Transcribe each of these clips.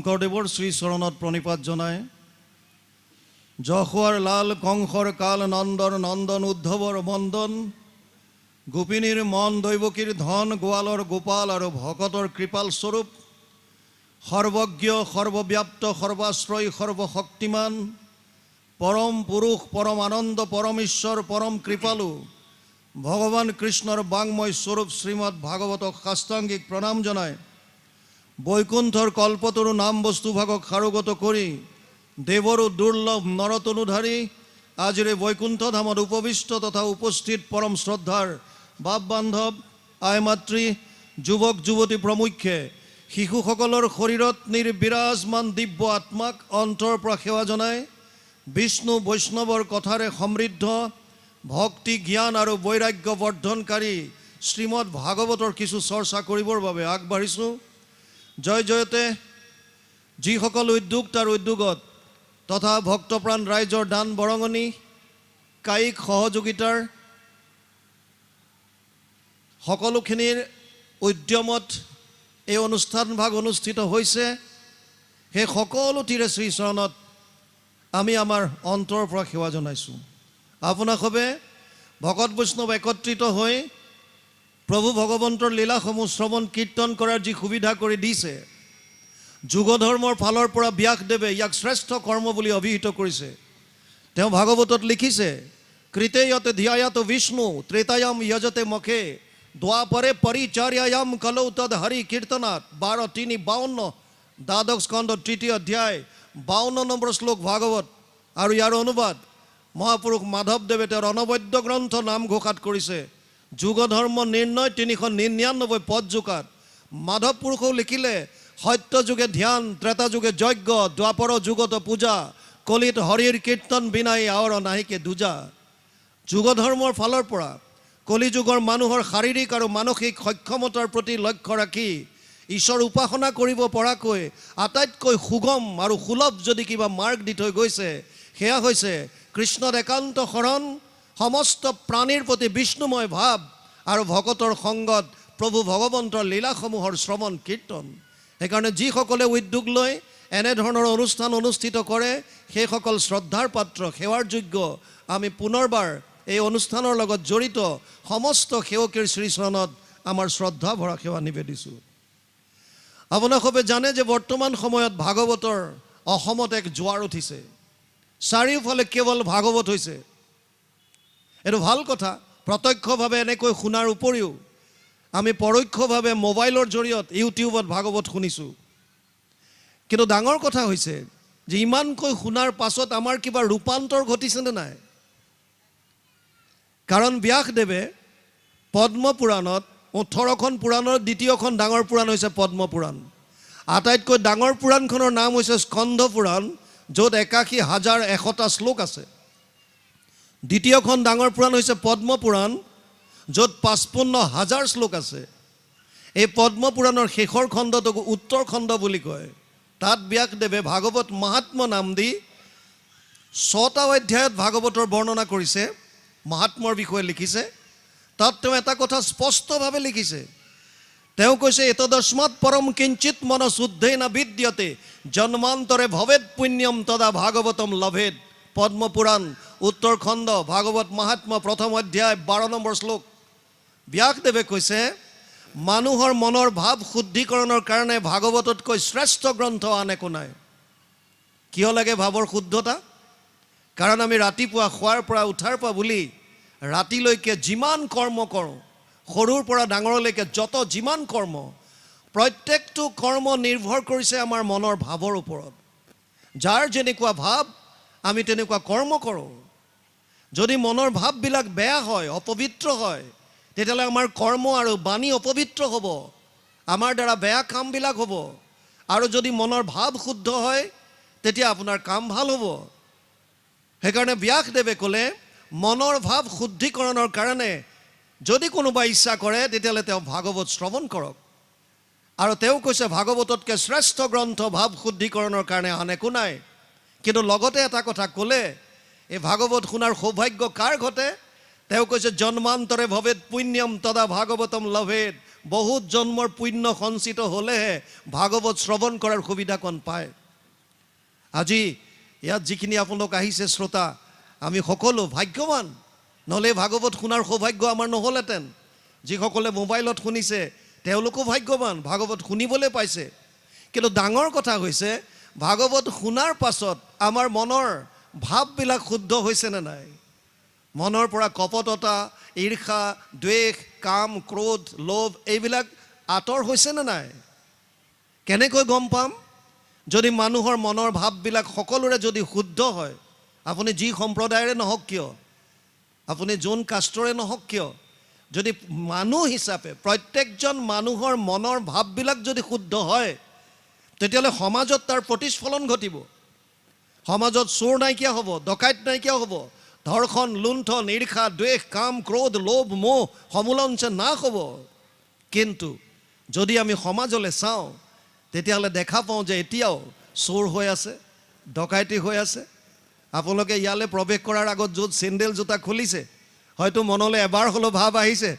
শংকৰদেৱৰ শ্ৰীচৰণত প্ৰণিপাত জনায়। যশোৱাৰ লাল কংসৰ কাল নন্দৰ নন্দন উদ্ধৱৰ বন্দন, গোপিনীৰ মন দৈৱকীৰ ধন, গোৱালৰ গোপাল আৰু ভকতৰ কৃপাল স্বৰূপ, সৰ্বজ্ঞ সৰ্বব্যাপ্ত সৰ্বাশ্ৰয় সৰ্বশক্তিমান, পৰম পুৰুষ পৰম আনন্দ পৰম ঈশ্বৰ পৰম কৃপালু ভগৱান কৃষ্ণৰ বাংময় স্বৰূপ শ্ৰীমৎ ভাগৱতক সাষ্টাংগিক প্ৰণাম জনায়। বৈকুণ্ঠৰ কল্পতৰু নাম বস্তুভাগক সাৰোগত কৰি দেৱৰো দুৰ্লভ নৰতনুধাৰী আজিৰ এই বৈকুণ্ঠ ধামত উপবিষ্ট তথা উপস্থিত পৰম শ্ৰদ্ধাৰ বাপ বান্ধৱ আই মাতৃ যুৱক যুৱতী প্ৰমুখ্যে শিশুসকলৰ শৰীৰত নিৰ্বিৰাজমান দিব্য আত্মাক অন্তৰ পৰা সেৱা জনায়। বিষ্ণু বৈষ্ণৱৰ কথাৰে সমৃদ্ধ ভক্তি জ্ঞান আৰু বৈৰাগ্য বৰ্ধনকাৰী শ্ৰীমৎ ভাগৱতৰ কিছু চৰ্চা কৰিবৰ বাবে আগবাঢ়িছোঁ। জয় জয়তে যিসকল উদ্যোক্তাৰ উদ্যোগত তথা ভক্তপ্ৰাণ ৰাইজৰ দান বৰঙণি কায়িক সহযোগিতাৰ সকলোখিনিৰ উদ্যমত এই অনুষ্ঠানভাগ অনুষ্ঠিত হৈছে, সেই সকলোটিৰে শ্ৰীচৰণত আমি আমাৰ অন্তৰৰ পৰা সেৱা জনাইছোঁ। আপোনাসৱে ভকত বৈষ্ণৱ একত্ৰিত হৈ প্ৰভু ভগৱন্তৰ লীলাসমূহ শ্ৰৱণ কীৰ্তন কৰাৰ যি সুবিধা কৰি দিছে, যুগ ধৰ্মৰ ফালৰ পৰা ব্যাসদেৱে ইয়াক শ্ৰেষ্ঠ কৰ্ম বুলি অভিহিত কৰিছে। তেওঁ ভাগৱতত লিখিছে, কৃতেয়তে ধ্যায়াত বিষ্ণু ত্ৰেতায়াম যজতে মখে দ্বাপৰে পৰিচাৰ্যায়াম কলৌ তদ হৰি কীৰ্তনাত। 12:3-52 দ্বাদশ স্কন্ধ 3য় অধ্যায় 52 নম্বৰ শ্লোক ভাগৱত। আৰু ইয়াৰ অনুবাদ মহাপুৰুষ মাধৱদেৱে তেওঁৰ অনবদ্য গ্ৰন্থ নামঘোষাত কৰিছে। যুগ ধৰ্ম নিৰ্ণয় 399 পদযোগাত। মাধৱ পুৰুষেও লিখিলে, সত্য যুগে ধ্যান, ত্ৰেতা যুগে যজ্ঞ, দ্বাপৰ যুগত পূজা, কলিত হৰিৰ কীৰ্তন বিনাই আৱৰ নাহিকে দুজা। যুগ ধৰ্মৰ ফালৰ পৰা কলিযুগৰ মানুহৰ শাৰীৰিক আৰু মানসিক সক্ষমতাৰ প্ৰতি লক্ষ্য ৰাখি ঈশ্বৰ উপাসনা কৰিব পৰাকৈ আটাইতকৈ সুগম আৰু সুলভ যদি কিবা মাৰ্গ দি থৈ গৈছে, সেয়া হৈছে কৃষ্ণৰ একান্ত শৰণ, সমস্ত প্ৰাণীৰ প্ৰতি বিষ্ণুময় ভাৱ আৰু ভকতৰ সংগত প্ৰভু ভগৱন্তৰ লীলাসমূহৰ শ্ৰৱণ কীৰ্তন। সেইকাৰণে যিসকলে উদ্যোগ লৈ এনেধৰণৰ অনুষ্ঠান অনুষ্ঠিত কৰে, সেইসকল শ্ৰদ্ধাৰ পাত্ৰ, সেৱাৰ যোগ্য। আমি পুনৰবাৰ এই অনুষ্ঠানৰ লগত জড়িত সমস্ত সেৱকীৰ শ্ৰীচৰণত আমাৰ শ্ৰদ্ধা ভৰা সেৱা নিবেদিছোঁ। আপোনালোকে জানে যে বৰ্তমান সময়ত ভাগৱতৰ অসমত এক জোৱাৰ উঠিছে। চাৰিওফালে কেৱল ভাগৱত হৈছে। এইটো ভাল কথা। প্ৰত্যক্ষভাৱে এনেকৈ শুনাৰ উপৰিও আমি পৰোক্ষভাৱে মোবাইলৰ জৰিয়ত ইউটিউবত ভাগৱত শুনিছোঁ। কিন্তু ডাঙৰ কথা হৈছে যে ইমানকৈ শুনাৰ পাছত আমাৰ কিবা ৰূপান্তৰ ঘটিছেনে নাই? কাৰণ ব্যাসদেৱে পদ্মপুৰাণত 18খন পুৰাণৰ দ্বিতীয়খন ডাঙৰ পুৰাণ হৈছে পদ্মপুৰাণ। আটাইতকৈ ডাঙৰ পুৰাণখনৰ নাম হৈছে স্কন্ধ পুৰাণ, য'ত 81,100টা শ্লোক আছে। দ্বিতীয়খন ডাঙৰ পুৰাণ হৈছে পদ্মপুৰাণ, য'ত 55,000 শ্লোক আছে। এই পদ্মপুৰাণৰ শেষৰ খণ্ডটোক উত্তৰ খণ্ড বুলি কয়। তাত ব্যাসদেৱে ভাগৱত মহাত্ম নাম দি 6টা অধ্যায়ত ভাগৱতৰ বৰ্ণনা কৰিছে, মহাত্মৰ বিষয়ে লিখিছে। তাত তেওঁ এটা কথা স্পষ্টভাৱে লিখিছে। তেওঁ কৈছে, এতদস্মাৎ পৰম কিঞ্চিত মন শুদ্ধেন বিদ্যতে জন্মান্তৰে ভৱেদ পুণ্যম তদা ভাগৱতম লভেদ। পদ্মপুৰাণ উত্তৰ খণ্ড ভাগৱত মহাত্ম 1ম অধ্যায় 12 নম্বৰ শ্লোক। ব্যাসদেৱে কৈছে, মানুহৰ মনৰ ভাৱ শুদ্ধিকৰণৰ কাৰণে ভাগৱততকৈ শ্ৰেষ্ঠ গ্ৰন্থ আন একো নাই। কিয় লাগে ভাৱৰ শুদ্ধতা? কাৰণ আমি ৰাতিপুৱা শোৱাৰ পৰা উঠাৰ পৰা বুলি ৰাতিলৈকে যিমান কৰ্ম কৰোঁ, সৰুৰ পৰা ডাঙৰলৈকে যিমান কৰ্ম, প্ৰত্যেকটো কৰ্ম নিৰ্ভৰ কৰিছে আমাৰ মনৰ ভাৱৰ ওপৰত। যাৰ যেনেকুৱা ভাৱ আমি তেনেকুৱা কৰ্ম কৰোঁ। যদি মনৰ ভাৱবিলাক বেয়া হয়, অপবিত্ৰ হয়, তেতিয়াহ'লে আমাৰ কৰ্ম আৰু বাণী অপবিত্ৰ হ'ব, আমাৰ দ্বাৰা বেয়া কামবিলাক হ'ব। আৰু যদি মনৰ ভাৱ শুদ্ধ হয়, তেতিয়া আপোনাৰ কাম ভাল হ'ব। সেইকাৰণে ব্যাসদেৱে ক'লে, মনৰ ভাৱ শুদ্ধিকৰণৰ কাৰণে যদি কোনোবা ইচ্ছা কৰে, তেতিয়াহ'লে তেওঁ ভাগৱত শ্ৰৱণ কৰক। আৰু তেওঁ কৈছে, ভাগৱততকৈ শ্ৰেষ্ঠ গ্ৰন্থ ভাৱ শুদ্ধিকৰণৰ কাৰণে আন একো নাই। কিন্তু লগতে এটা কথা ক'লে, এই ভাগৱত শুনাৰ সৌভাগ্য কাৰ ঘটে? তেওঁ কৈছে, জন্মান্তৰে ভৱেদ পুণ্যম তদা ভাগৱতম লভেদ। বহুত জন্মৰ পুণ্য সঞ্চিত হ'লেহে ভাগৱত শ্ৰৱণ কৰাৰ সুবিধাকণ পায়। আজি ইয়াত যিখিনি আপোনালোক আহিছে শ্ৰোতা, আমি সকলো ভাগ্যৱান, নহ'লে ভাগৱত শুনাৰ সৌভাগ্য আমাৰ নহ'লহেঁতেন। যিসকলে মোবাইলত শুনিছে তেওঁলোকো ভাগ্যৱান, ভাগৱত শুনিবলৈ পাইছে। কিন্তু ডাঙৰ কথা হৈছে ভাগৱত শুনাৰ পাছত আমাৰ মনৰ ভাৱবিলাক শুদ্ধ হৈছেনে নাই? মনৰ পৰা কপটতা, ঈৰ্ষা, দ্বেষ, কাম, ক্ৰোধ, লোভ এইবিলাক আঁতৰ হৈছেনে নাই? কেনেকৈ গম পাম? যদি মানুহৰ মনৰ ভাৱবিলাক সকলোৰে যদি শুদ্ধ হয়, আপুনি যি সম্প্ৰদায়ৰে নহওক কিয়, আপুনি যোন কাষ্টৰে নহওক কিয়, যদি মানুহ হিচাপে প্ৰত্যেকজন মানুহৰ মনৰ ভাৱবিলাক যদি শুদ্ধ হয়, তেতিয়াহ'লে সমাজত তাৰ প্ৰতিস্ফলন ঘটিব। সমাজত চোৰ নাইকিয়া হ'ব, ডকাইত নাইকিয়া হ'ব, ধৰ্ষণ, লুণ্ঠন, ঈৰ্ষা, দ্বেষ, কাম, ক্ৰোধ, লোভ, মোহ সমূলঞ্চে নাশ হ'ব। কিন্তু যদি আমি সমাজলৈ চাওঁ তেতিয়াহ'লে দেখা পাওঁ যে এতিয়াও চোৰ হৈ আছে, ডকাইতি হৈ আছে। আপোনালোকে ইয়ালৈ প্ৰৱেশ কৰাৰ আগত য'ত চেণ্ডেল জোতা খুলিছে, হয়তো মনলৈ এবাৰ হ'লেও ভাৱ আহিছে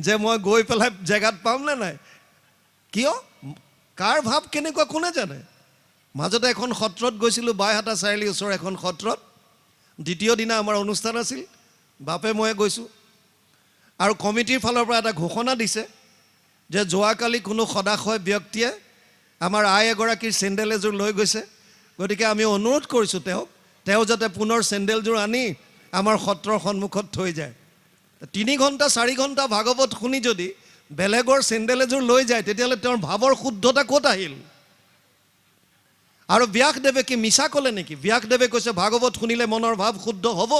যে মই গৈ পেলাই জেগাত পামনে নাই? কিয়? কাৰ ভাৱ কেনেকুৱা কোনে জানে? মাজতে এখন সত্ৰত গৈছিলোঁ, বাইহাটা চাৰিআলিৰ ওচৰৰ এখন সত্ৰত। দ্বিতীয় দিনা আমাৰ অনুষ্ঠান আছিল, বাপে ময়ে গৈছোঁ। আৰু কমিটিৰ ফালৰ পৰা এটা ঘোষণা দিছে যে যোৱাকালি কোনো সদাশয় ব্যক্তিয়ে আমাৰ আই এগৰাকীৰ চেণ্ডেল এযোৰ লৈ গৈছে, গতিকে আমি অনুৰোধ কৰিছোঁ তেওঁ যাতে পুনৰ চেণ্ডেলযোৰ আনি আমাৰ সত্ৰৰ সন্মুখত থৈ যায়। 3 ঘণ্টা 4 ঘণ্টা ভাগৱত শুনি যদি বেলেগৰ চেণ্ডেল এযোৰ লৈ যায়, তেতিয়াহ'লে তেওঁৰ ভাৱৰ শুদ্ধতা ক'ত আহিল? আৰু ব্যাসদেৱে কি মিছা ক'লে নেকি? ব্যাসদেৱে কৈছে ভাগৱত শুনিলে মনৰ ভাৱ শুদ্ধ হ'ব।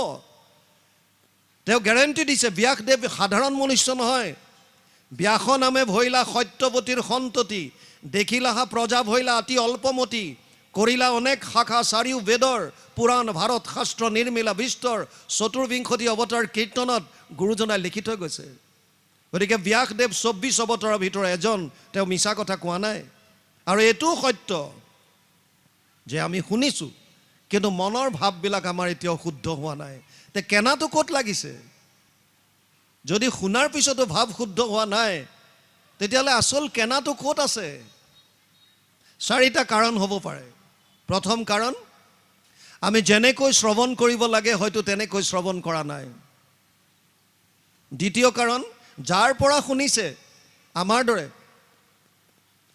তেওঁ গেৰেণ্টি দিছে। ব্যাসদেৱ সাধাৰণ মনুষ্য নহয়। ব্যাস নামে ভৈলা সত্যৱতীৰ সন্ততি, দেখিলাহা প্ৰজা ভৈলা অতি অল্পমতি, কৰিলা অনেক শাখা চাৰিও বেদৰ, পুৰাণ ভাৰত শাস্ত্ৰ নিৰ্মিলা বিস্তৰ, 24 অৱতাৰ কীৰ্তনত গুৰুজনাই লিখি থৈ গৈছে। গতিকে ব্যাসদেৱ 24 অৱতাৰৰ ভিতৰত এজন, তেওঁ মিছা কথা কোৱা নাই। আৰু এইটোও সত্য যে আমি শুনিছোঁ, কিন্তু মনৰ ভাৱবিলাক আমাৰ এতিয়াও শুদ্ধ হোৱা নাই। তে কেনাটো ক'ত লাগিছে? যদি শুনাৰ পিছতো ভাৱ শুদ্ধ হোৱা নাই, তেতিয়াহ'লে আচল কেনাটো ক'ত আছে? 4টা কাৰণ হ'ব পাৰে। প্ৰথম কাৰণ, আমি যেনেকৈ শ্ৰৱণ কৰিব লাগে হয়তো তেনেকৈ শ্ৰৱণ কৰা নাই। দ্বিতীয় কাৰণ, যাৰ পৰা শুনিছে, আমাৰ দৰে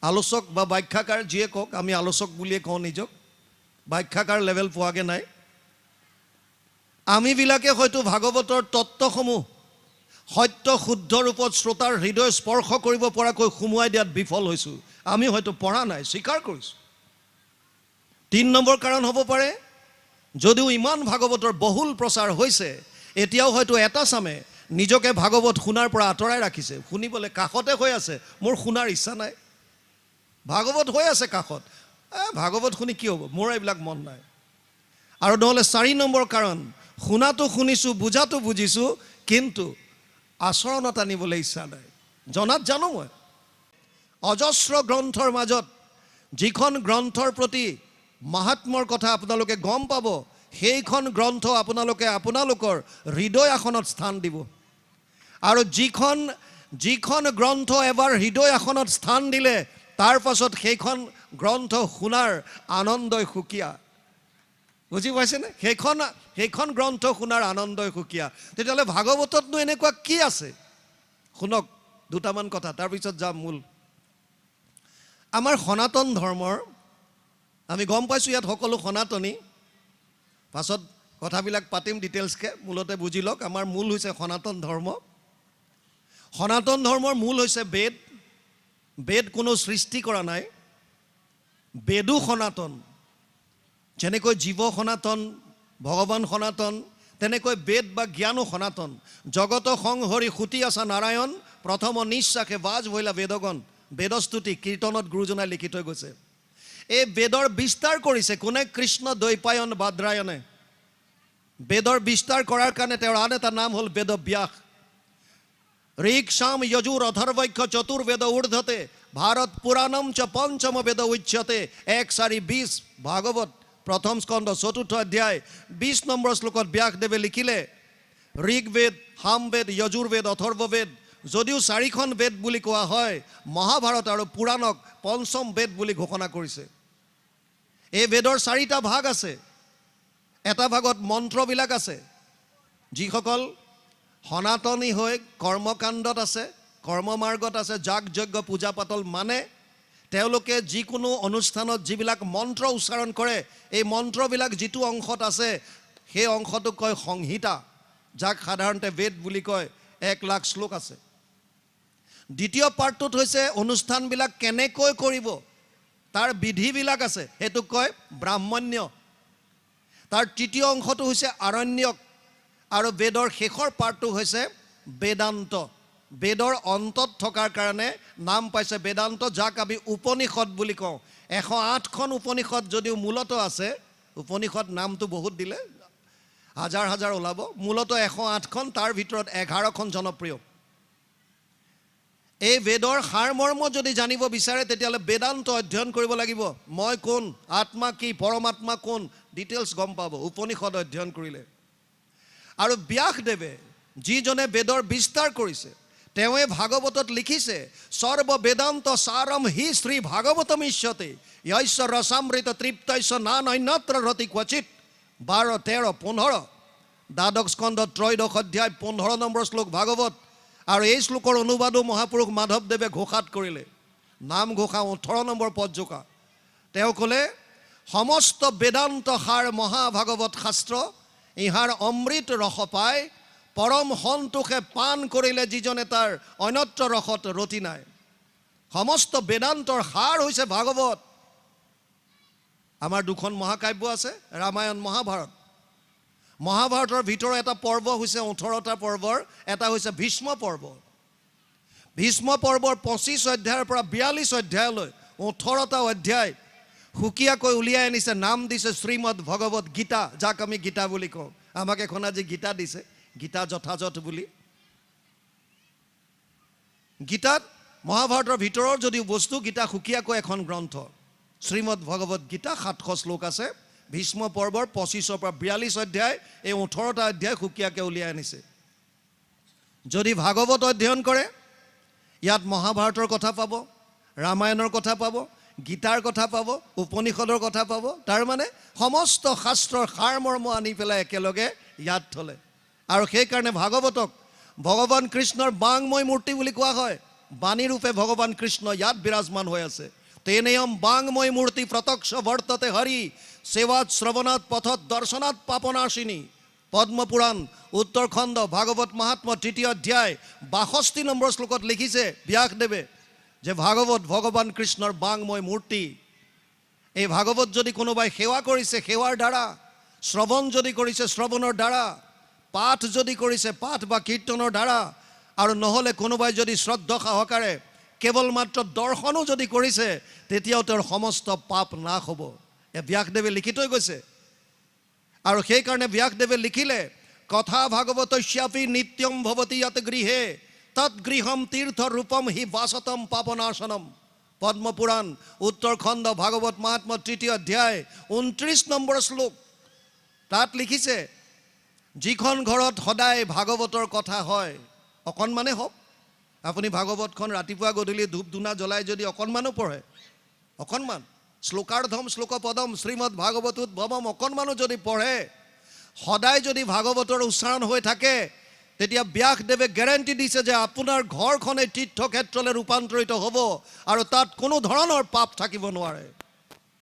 আলোচক বা ব্যাখ্যাকাৰ যিয়ে কওক, আমি আলোচক বুলিয়ে কওঁ নিজক, ব্যাখ্যাকাৰ লেভেল পোৱাগৈ নাই। আমিবিলাকে হয়তো ভাগৱতৰ তত্ত্বসমূহ সত্য শুদ্ধ ৰূপত শ্ৰোতাৰ হৃদয় স্পৰ্শ কৰিব পৰাকৈ সুমুৱাই দিয়াত বিফল হৈছোঁ। আমি হয়তো পঢ়া নাই, স্বীকাৰ কৰিছোঁ। 3 নম্বৰ কাৰণ হ'ব পাৰে, যদিও ইমান ভাগৱতৰ বহুল প্ৰচাৰ হৈছে, এতিয়াও হয়তো এটা চামে নিজকে ভাগৱত শুনাৰ পৰা আঁতৰাই ৰাখিছে। শুনিবলৈ কাষতে হৈ আছে, মোৰ শুনাৰ ইচ্ছা নাই। ভাগৱত হৈ আছে কাষত, ভাগৱত শুনি কি হ'ব, মোৰ এইবিলাক মন নাই। আৰু নহ'লে 4 নম্বৰ কাৰণ, শুনাটো শুনিছোঁ, বুজাটো বুজিছোঁ, কিন্তু আচৰণত আনিবলৈ ইচ্ছা নাই। জনাত জানো মই। অজস্ৰ গ্ৰন্থৰ মাজত যিখন গ্ৰন্থৰ প্ৰতি মাহাত্মৰ কথা আপোনালোকে গম পাব, সেইখন গ্ৰন্থ আপোনালোকে আপোনালোকৰ হৃদয় আসনত স্থান দিব। আৰু যিখন গ্ৰন্থ এবাৰ হৃদয় আসনত স্থান দিলে, তাৰ পাছত সেইখন গ্ৰন্থ শুনাৰ আনন্দই সুকীয়া। বুজি পাইছেনে? সেইখন গ্ৰন্থ শুনাৰ আনন্দই সুকীয়া। তেতিয়াহ'লে ভাগৱততনো এনেকুৱা কি আছে? শুনক দুটামান কথা, তাৰপিছত যাম মূল। আমাৰ সনাতন ধৰ্মৰ, আমি গম পাইছোঁ ইয়াত সকলো সনাতনী, পাছত কথাবিলাক পাতিম ডিটেইলছকৈ, মূলতে বুজি লওক। আমাৰ মূল হৈছে সনাতন ধৰ্ম। সনাতন ধৰ্মৰ মূল হৈছে বেদ। বেদ কোনো সৃষ্টি কৰা নাই, বেদো সনাতন। যেনেকৈ জীৱ সনাতন, ভগৱান সনাতন, তেনেকৈ বেদ বা জ্ঞানো সনাতন। জগত সংহৰি সুতি আছা নাৰায়ণ, প্ৰথম নিশ্বাসে বাজ ভৈলা বেদগণ। বেদস্তুতি কীৰ্তনত গুৰুজনাই লিখি থৈ গৈছে। এই বেদৰ বিস্তাৰ কৰিছে কোনে? কৃষ্ণ দ্বৈপায়ন বাদ্ৰায়ণে। বেদৰ বিস্তাৰ কৰাৰ কাৰণে তেওঁৰ আন এটা নাম হ'ল বেদব্যাস। ঋক সাম যজুৰ অথৰ্বৈক্য চতুৰ্বেদ ঊৰ্ধ্বতে, ভাৰত পুৰাণম চ পঞ্চম বেদ উচ্যতে। 1:4:20 ভাগৱত প্ৰথম স্কন্ধ 4ৰ্থ অধ্যায় 20 নম্বৰ শ্লোকত ব্যাসদেৱে লিখিলে, ঋগ্বেদ, সামবেদ, যজুৰ্বেদ, অথৰ্ববেদ, যদিও 4খন বেদ বুলি কোৱা হয়, মহাভাৰত আৰু পুৰাণক পঞ্চম বেদ বুলি ঘোষণা কৰিছে। এই বেদৰ 4টা ভাগ আছে। এটা ভাগত মন্ত্ৰবিলাক আছে, যিসকল সনাতনী হৈ কৰ্মকাণ্ডত আছে, কৰ্মমাৰ্গত আছে, যাগ যজ্ঞ পূজা পাতল মানে তেওঁলোকে যিকোনো অনুষ্ঠানত যিবিলাক মন্ত্ৰ উচ্চাৰণ কৰে, এই মন্ত্ৰবিলাক যিটো অংশত আছে সেই অংশটোক কয় সংহিতা, যাক সাধাৰণতে বেদ বুলি কয়। 1 লাখ শ্লোক আছে। দ্বিতীয় পাৰ্টটোত হৈছে অনুষ্ঠানবিলাক কেনেকৈ কৰিব তাৰ বিধিবিলাক আছে, সেইটোক কয় ব্ৰাহ্মণ্য। তাৰ তৃতীয় অংশটো হৈছে আৰণ্যক, আৰু বেদৰ শেষৰ পাৰ্টটো হৈছে বেদান্ত। বেদৰ অন্তত থকাৰ কাৰণে নাম পাইছে বেদান্ত, যাক আমি উপনিষদ বুলি কওঁ। 108খন উপনিষদ যদিও মূলত আছে, উপনিষদ নামটো বহুত দিলে হাজাৰ হাজাৰ ওলাব, মূলত 108খন, তাৰ ভিতৰত 11খন জনপ্ৰিয়। এই বেদৰ সাৰমৰ্ম যদি জানিব বিচাৰে তেতিয়াহ'লে বেদান্ত অধ্যয়ন কৰিব লাগিব। মই কোন, আত্মা কি, পৰমাত্মা কোন, ডিটেইলছ গম পাব উপনিষদ অধ্যয়ন কৰিলে। আৰু ব্যাসদেৱে যিজনে বেদৰ বিস্তাৰ কৰিছে, তেওঁৱে ভাগৱতত লিখিছে, সৰ্ব বেদান্ত সাৰম হি শ্ৰী ভাগৱতম ইষ্যতে য়স্য ৰসামৃত তৃপ্তস্য নানন্যত্ৰ ৰতি ক্বচিত। 12, 13, 15 দ্বাদশ স্কন্ধ 3দশ অধ্যায় 15 নম্বৰ শ্লোক ভাগৱত। আৰু এই শ্লোকৰ অনুবাদো মহাপুৰুষ মাধৱদেৱে ঘোষাত কৰিলে। নামঘোষা 18 নম্বৰ পদজোকা। তেওঁ ক'লে, সমস্ত বেদান্ত সাৰ মহাভাগৱত শাস্ত্ৰ, ইহাৰ অমৃত ৰস পায়, পৰম সন্তোষে পান কৰিলে যিজনে তাৰ অন্যত্ৰ ৰসত ৰতি নাই। সমস্ত বেদান্তৰ সাৰ হৈছে ভাগৱত। আমাৰ 2খন মহাকাব্য আছে, ৰামায়ণ মহাভাৰত। মহাভাৰতৰ ভিতৰৰ এটা পৰ্ব হৈছে 18টা পৰ্বৰ, এটা হৈছে ভীষ্ম পৰ্ব। ভীষ্ম পৰ্বৰ 25 অধ্যায়ৰ পৰা 42 অধ্যায়লৈ 18টা অধ্যায় সুকীয়াকৈ উলিয়াই আনিছে, নাম দিছে শ্ৰীমদ ভগৱত গীতা, যাক আমি গীতা বুলি কওঁ। আমাক এখন আজি গীতা দিছে, গীতা যথাযথ বুলি। গীতাত মহাভাৰতৰ ভিতৰৰ যদিও বস্তু, গীতা সুকীয়াকৈ এখন গ্ৰন্থ। শ্ৰীমদ ভগৱত গীতা 700 শ্লোক আছে। ভীষ্ম পৰ্বৰ 25ৰ পৰা 42 অধ্যায়, এই 18টা অধ্যায় সুকীয়াকৈ উলিয়াই আনিছে। যদি ভাগৱত অধ্যয়ন কৰে, ইয়াত মহাভাৰতৰ কথা পাব, ৰামায়ণৰ কথা পাব, গীতাৰ কথা পাব, উপনিষদৰ কথা পাব। তাৰমানে সমস্ত শাস্ত্ৰৰ সাৰমৰ্ম আনি পেলাই একেলগে ইয়াত থলে। আৰু সেইকাৰণে ভাগৱতক ভগৱান কৃষ্ণৰ বাংময় মূৰ্তি বুলি কোৱা হয়। বাণীৰূপে ভগৱান কৃষ্ণ ইয়াত বিৰাজমান হৈ আছে। তেনেয়ম বাংময় মূৰ্তি প্ৰত্যক্ষ বৰ্ততে হৰি, সেৱাত শ্ৰৱণাত পথত দৰ্শনাত পাপনাশিনী। পদ্মপুৰাণ উত্তৰখণ্ড ভাগৱত মহাত্ম্য 3য় অধ্যায় 62 নম্বৰ শ্লোকত লিখিছে ব্যাসদেৱে যে ভাগৱত ভগৱান কৃষ্ণৰ বাংময় মূৰ্তি। এই ভাগৱত যদি কোনোবাই সেৱা কৰিছে, সেৱাৰ দ্বাৰা, শ্ৰৱণ যদি কৰিছে, শ্ৰৱণৰ দ্বাৰা, পাঠ যদি কৰিছে, পাঠ বা কীৰ্তনৰ দ্বাৰা, আৰু নহ'লে কোনোবাই যদি শ্ৰদ্ধা সহকাৰে কেৱল মাত্ৰ দৰ্শনো যদি কৰিছে, তেতিয়াও তেওঁৰ সমস্ত পাপ নাশ হ'ব। ব্যাসদেৱে লিখি থৈ গৈছে। আৰু সেইকাৰণে ব্যাসদেৱে লিখিলে, কথা ভাগৱতস্যাপি নিত্যম ভৱতি যত গৃহে, তৎ গৃহম তীৰ্থ ৰূপম হি বাসতম পাপনাশনম। পদ্মপুৰাণ উত্তৰখণ্ড ভাগৱত মহাত্ম্য 3য় অধ্যায় 29 নম্বৰ শ্লোক। তাত লিখিছে, যিখন ঘৰত সদায় ভাগৱতৰ কথা হয়, অকণমানে হওক, আপুনি ভাগৱতখন ৰাতিপুৱা গধূলি ধূপ ধূনা জ্বলাই যদি অকণমানো পঢ়ে, অকণমান শ্লোকাৰ্ধম শ্লোকপদম শ্ৰীমদ ভাগৱতোত ভৱম অকণমানো যদি পঢ়ে, সদায় যদি ভাগৱতৰ উচ্চাৰণ হৈ থাকে, তেতিয়া ব্যাসদেৱে গেৰেণ্টি দিছে যে আপোনাৰ ঘৰখনে তীৰ্থক্ষেত্ৰলৈ ৰূপান্তৰিত হ'ব আৰু তাত কোনো ধৰণৰ পাপ থাকিব নোৱাৰে।